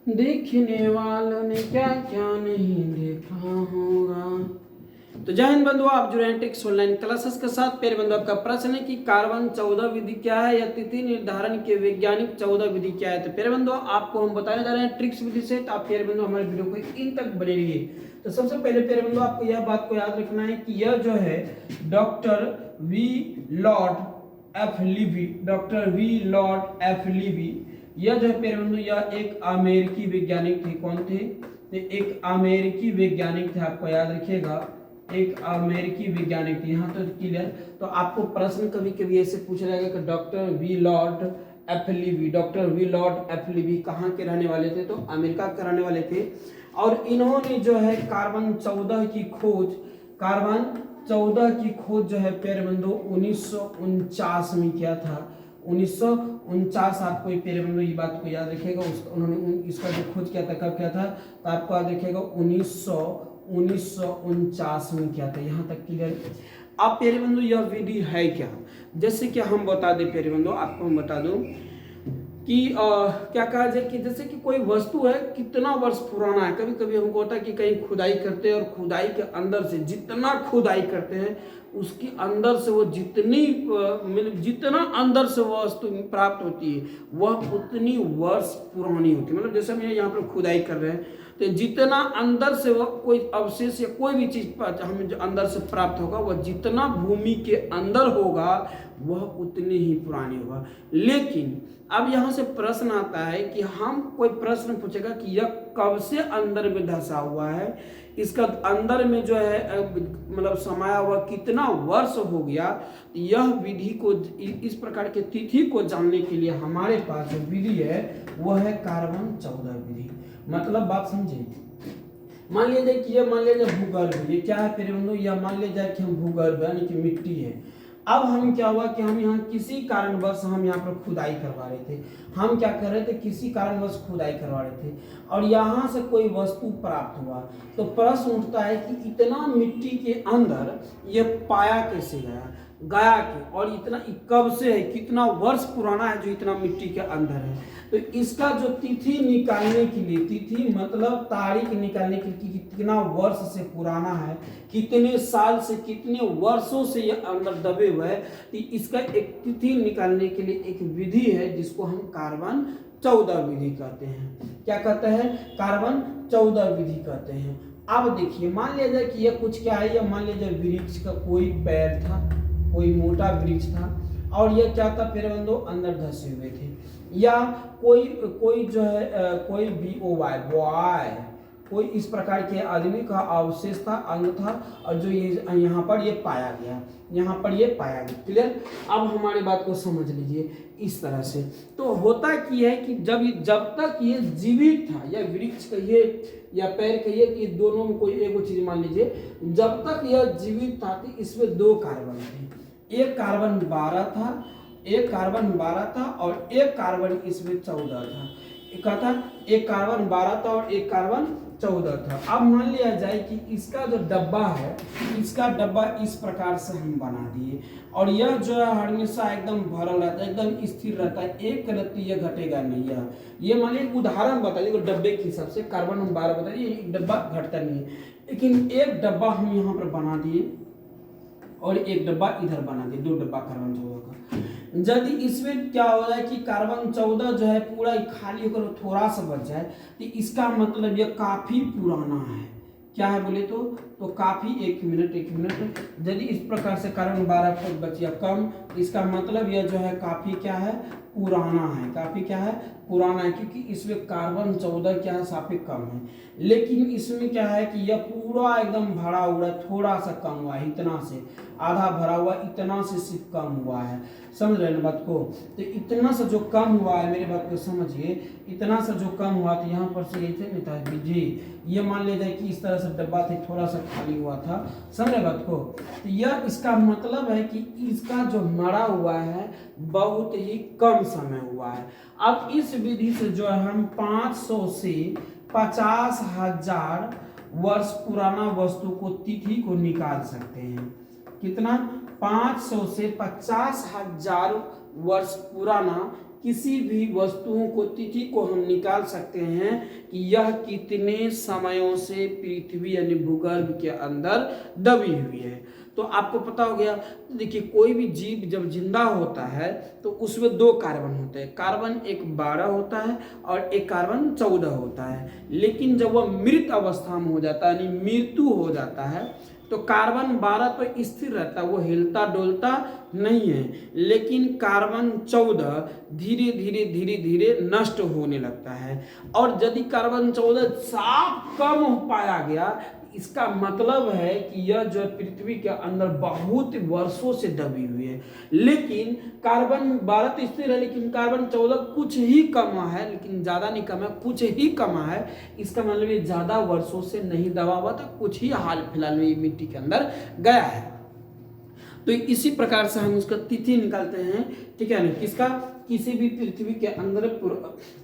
देखने वालों ने क्या क्या नहीं देखा होगा। तो जय हिंद बंधुओं, आप जुड़े हैं टेक्स ऑनलाइन क्लासेस के साथ। प्यारे बंधु, आपका प्रश्न है कि कार्बन 14 विधि क्या है या तिथि निर्धारण के वैज्ञानिक 14 विधि क्या है। तो प्यारे बंधु, आपको हम बताने जा रहे हैं ट्रिक्स विधि से। तो आप प्यारे बंधु हमारे वीडियो को इन तक बने रहिए। तो सबसे पहले प्यारे बंधु, आपको यह बात को याद रखना है कि यह जो है doctor V Lord F Levy, doctor V Lord F Levy, यह जो है प्यारे बंधु यह एक अमेरिकी वैज्ञानिक थे। कौन थे? तो एक अमेरिकी वैज्ञानिक थे, आपको याद रखिएगा, एक अमेरिकी वैज्ञानिक थे। यहाँ तो क्लियर। तो आपको प्रश्न कभी कभी ऐसे पूछा जाएगा कि doctor V Lord F Levy, doctor V Lord F Levy कहाँ के रहने वाले थे? तो अमेरिका के रहने वाले थे। और इन्होंने जो है कार्बन 14 की खोज, कार्बन 14 की खोज जो है प्यारे बंधु 1949 में किया था। 1949 आपको प्यारे बंधु ये बात को याद रखिएगा। उन्होंने इसका जो खोज किया था, कब किया था? तो आपको याद रखिएगा 1949 में किया था। यहाँ तक क्लियर। अब प्यारे बंधु यह विधि है क्या? जैसे कि हम बता दें प्यारे बंधु, आपको हम बता दूं कि क्या कहा जाए कि जैसे कि कोई वस्तु है कितना वर्ष पुराना है। कभी कभी हमको होता है कि कहीं खुदाई करते हैं और खुदाई के अंदर से जितना खुदाई करते हैं उसके अंदर से वो जितना अंदर से वस्तु प्राप्त होती है वह उतनी वर्ष पुरानी होती है। मतलब जैसे हम यहाँ पर खुदाई कर रहे हैं तो जितना अंदर से वह कोई अवशेष या कोई भी चीज हमें जो अंदर से प्राप्त होगा वह जितना भूमि के अंदर होगा वह उतनी ही पुरानी होगा। लेकिन अब यहाँ से प्रश्न आता है कि हम कोई प्रश्न पूछेगा कि यह कब से अंदर में धंसा हुआ है, इसका अंदर में जो है मतलब समाया हुआ कितना वर्ष हो गया। यह विधि को, इस प्रकार के तिथि को जानने के लिए हमारे पास जो विधि है वह है कार्बन 14 विधि। मतलब बात समझे? मान लिया जाए कि यह मान लिया जाए भूगर्भ, ये क्या है प्यारे बंधु? यह मान लिया जाए कि हम भूगर्भ यानी कि मिट्टी है। अब हम क्या हुआ कि हम यहाँ किसी कारणवश हम यहाँ पर खुदाई करवा रहे थे। हम क्या कर रहे थे? किसी कारणवश खुदाई करवा रहे थे और यहाँ से कोई वस्तु प्राप्त हुआ। तो प्रश्न उठता है कि इतना मिट्टी के अंदर ये पाया कैसे गया के, और इतना कब से है, कितना वर्ष पुराना है जो इतना मिट्टी के अंदर है। तो इसका जो तिथि निकालने के लिए, तिथि मतलब तारीख निकालने के लिए कितना वर्ष से पुराना है, कितने साल से, कितने वर्षों से ये अंदर दबे हुए है, तो इसका एक तिथि निकालने के लिए एक विधि है जिसको हम कार्बन 14 विधि कहते हैं। क्या कहते हैं? कार्बन 14 विधि कहते हैं। अब देखिए, मान लिया जाए कि यह कुछ क्या है, यह मान लिया जाए वृक्ष का कोई पेड़ था, कोई मोटा वृक्ष था और यह क्या था प्यारे बंधु? अंदर धंसे हुए थे। या कोई जो है कोई बॉय, कोई इस प्रकार के आदमी का अवशेष था, अंग था और जो ये यहाँ पर ये पाया गया, यहाँ पर ये पाया गया। क्लियर? अब हमारी बात को समझ लीजिए इस तरह से। तो होता कि है कि जब तक ये जीवित था, या वृक्ष कहिए या पेड़ कहिए, कि दोनों में कोई एक चीज मान लीजिए, जब तक यह जीवित था तो इसमें 2 कार्बन थे। एक कार्बन 12 था, एक कार्बन 12 था और एक कार्बन इसमें 14 था। एक कार्बन 12 था और एक कार्बन 14 था। अब मान लिया जाए कि इसका जो डब्बा है, इसका डब्बा इस प्रकार से हम बना दिए और यह जो है हमेशा एकदम भरल रहता है, एकदम स्थिर रहता है, एक रत्ती यह घटेगा नहीं है। ये मान लीजिए उदाहरण बताइए तो डब्बे के हिसाब से कार्बन हम 12 बताइए, एक डब्बा घटता नहीं है। लेकिन एक डब्बा हम यहाँ पर बना दिए और एक डब्बा इधर बना दिए, 2 डब्बा कार्बन 14 का। यदि इसमें क्या हो जाए कि कार्बन 14 जो है पूरा खाली होकर थोड़ा सा बच जाए तो इसका मतलब यह काफी पुराना है। क्या है बोले तो काफी, एक मिनट, यदि इस प्रकार से कार्बन 12 पर बच या कम, इसका मतलब यह जो है काफी क्या है? पुराना है। काफी क्या है? पुराना है, क्योंकि इसमें कार्बन 14 क्या है? काफी कम है। लेकिन इसमें क्या है कि यह पूरा एकदम भरा हुआ, थोड़ा सा कम हुआ है, इतना से आधा भरा हुआ, इतना से सिर्फ कम हुआ है। समझ रहे हैं बात को? तो इतना सा जो कम हुआ है, मेरी बात को समझिए, इतना सा जो कम हुआ तो यहाँ पर से ये थे नेताजी जी, ये मान लिया जाए कि इस तरह से डब्बा थे, थोड़ा सा खाली हुआ था। समझ रहे बात को? तो यह इसका मतलब है कि इसका जो मरा हुआ है बहुत ही कम समय हुआ है। अब इस विधि से जो है हम 500 से 50,000 वर्ष पुराना वस्तु को, तिथि को निकाल सकते हैं। कितना? 500 से 50,000 वर्ष पुराना किसी भी वस्तुओं को तिथि को हम निकाल सकते हैं कि यह कितने समयों से पृथ्वी यानी भूगर्भ के अंदर दबी हुई है। तो आपको पता हो गया। देखिए कोई भी जीव जब जिंदा होता है तो उसमें दो कार्बन होते हैं, कार्बन एक 12 होता है और एक कार्बन 14 होता है। लेकिन जब वह मृत अवस्था में हो जाता है यानी मृत्यु हो जाता है तो कार्बन 12 तो स्थिर रहता है, वो हिलता डोलता नहीं है। लेकिन कार्बन 14 धीरे धीरे धीरे धीरे नष्ट होने लगता है। और यदि कार्बन 14 साफ कम पाया गया, इसका मतलब है कि यह जो पृथ्वी के अंदर बहुत वर्षों से दबी हुई है। लेकिन कार्बन 12 तो स्थिर है, लेकिन कार्बन 14 कुछ ही कम है, लेकिन ज्यादा नहीं कम है, कुछ ही कम है। इसका मतलब ये ज्यादा वर्षों से नहीं दबा हुआ था, कुछ ही हाल फिलहाल में ये मिट्टी के अंदर गया है। तो इसी प्रकार से हम उसका तिथि निकालते हैं, ठीक है ना, किसका, किसी भी पृथ्वी के अंदर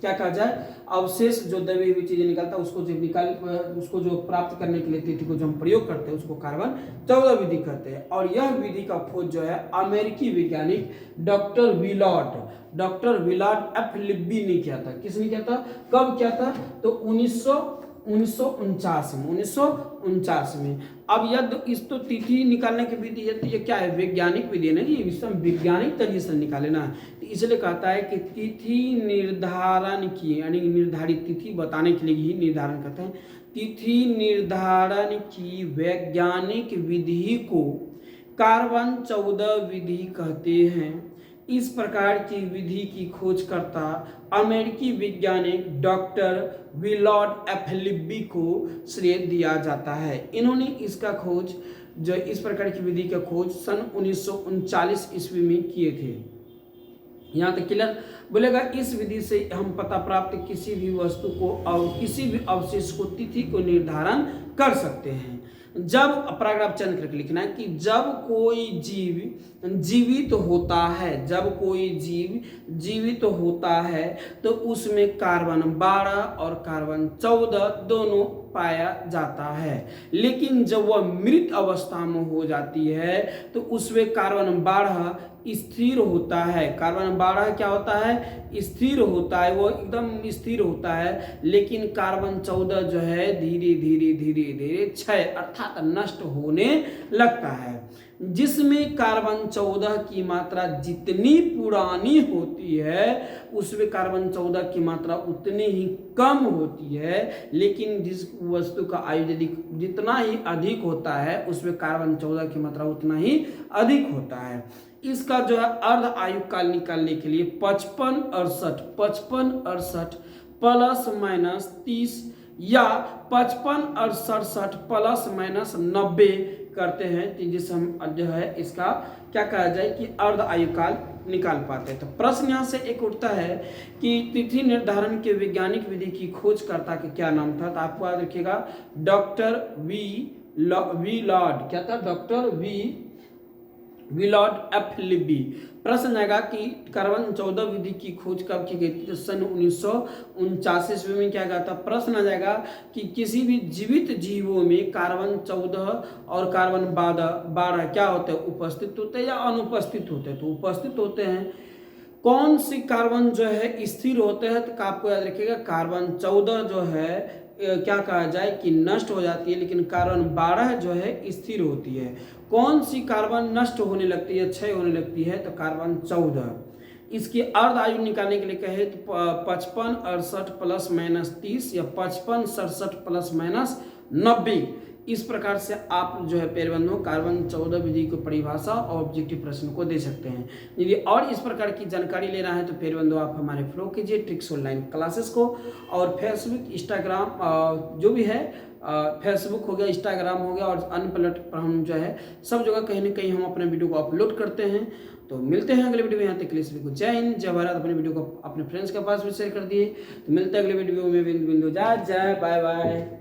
क्या कहा जाए अवशेष जो दबी हुई चीजें निकालता है उसको जो प्राप्त करने के लिए तिथि को जो हम प्रयोग करते हैं उसको कार्बन 14 विधि कहते हैं। और यह विधि का खोज जो है अमेरिकी वैज्ञानिक डॉक्टर विलार्ड एफ लिब्बी ने किया था। किसने किया था, कब किया था, तो 1949 में। अब यह इस तो तिथि निकालने की विधि है, तो ये क्या है, वैज्ञानिक विधि है ना, ये विषम वैज्ञानिक तरीके से निकाले ना। तो इसलिए कहता है कि तिथि निर्धारण की यानी निर्धारित तिथि बताने के लिए ही निर्धारण करते हैं। तिथि निर्धारण की वैज्ञानिक विधि को कार्बन 14 विधि कहते हैं। इस प्रकार की विधि की खोजकर्ता अमेरिकी वैज्ञानिक डॉक्टर विलार्ड एफ लिब्बी को श्रेय दिया जाता है। इन्होंने इसका खोज जो इस प्रकार की विधि का खोज सन 1939 ईस्वी में किए थे। यहाँ तक क्लियर बोलेगा। इस विधि से हम पता प्राप्त किसी भी वस्तु को और किसी भी अवशेष को तिथि को निर्धारण कर सकते हैं। जब पैराग्राफ चंद करके लिखना है कि जब कोई जीव जीवित होता है तो उसमें कार्बन 12 और कार्बन 14 दोनों पाया जाता है। लेकिन जब वह मृत अवस्था में हो जाती है तो उसमें कार्बन 12 स्थिर होता है। कार्बन 12 क्या होता है, स्थिर होता है, वो एकदम स्थिर होता है। लेकिन कार्बन 14 जो है धीरे धीरे धीरे धीरे क्षय अर्थात नष्ट होने लगता है। जिसमें कार्बन 14 की मात्रा जितनी पुरानी होती है उसमें कार्बन 14 की मात्रा उतनी ही कम होती है। लेकिन जिस वस्तु का आयु जितना ही अधिक होता है उसमें कार्बन 14 की मात्रा उतना ही अधिक होता है। इसका जो है अर्ध आयु काल निकालने के लिए 5568 प्लस माइनस 30 या 5568 प्लस माइनस 90 करते हैं, जिससे हम जो है इसका क्या कहा जाए कि अर्ध आयु काल निकाल पाते हैं। तो प्रश्न यहाँ से एक उठता है कि तिथि निर्धारण के वैज्ञानिक विधि की खोजकर्ता का क्या नाम था। तो आपको याद रखिएगा डॉक्टर विलार्ड क्या था, डॉक्टर विलार्ड एफ लिब्बी। प्रश्न आएगा कि कार्बन 14 विधि की खोज कब की गई थी, तो सन 1949 ईस्वी में क्या गया था। प्रश्न आ जाएगा कि किसी भी जीवित जीवों में कार्बन 14 और कार्बन 12 क्या होते हैं, उपस्थित होते हैं या अनुपस्थित होते हैं। तो उपस्थित होते हैं। कौन सी कार्बन जो है स्थिर होते हैं, तो आपको याद रखिएगा कार्बन 14 जो है क्या कहा जाए कि नष्ट हो जाती है, लेकिन कार्बन 12 जो है स्थिर होती है। कौन सी कार्बन नष्ट होने लगती है, क्षय होने लगती है, तो कार्बन 14। इसकी अर्ध आयु निकालने के लिए कहे तो 5568 प्लस माइनस 30 या 5567 प्लस माइनस 90। इस प्रकार से आप जो है प्यारे बंधुओं कार्बन 14 विधि को परिभाषा और ऑब्जेक्टिव प्रश्न को दे सकते हैं। यदि और इस प्रकार की जानकारी लेना है तो प्यारे बंधुओं आप हमारे फॉलो कीजिए ट्रिक्स ऑनलाइन क्लासेस को। और फेसबुक इंस्टाग्राम जो भी है, फेसबुक हो गया, इंस्टाग्राम हो गया और अन्य प्लेटफॉर्म जो है सब जगह कहीं ना कहीं हम अपने वीडियो को अपलोड करते हैं। तो मिलते हैं अगले वीडियो में। यहाँ तक के लिए सभी को जय हिंद जय भारत। अपने वीडियो को अपने फ्रेंड्स के पास भी शेयर कर दिए। तो मिलते हैं अगले वीडियो में। बिंदु जय बाय बाय।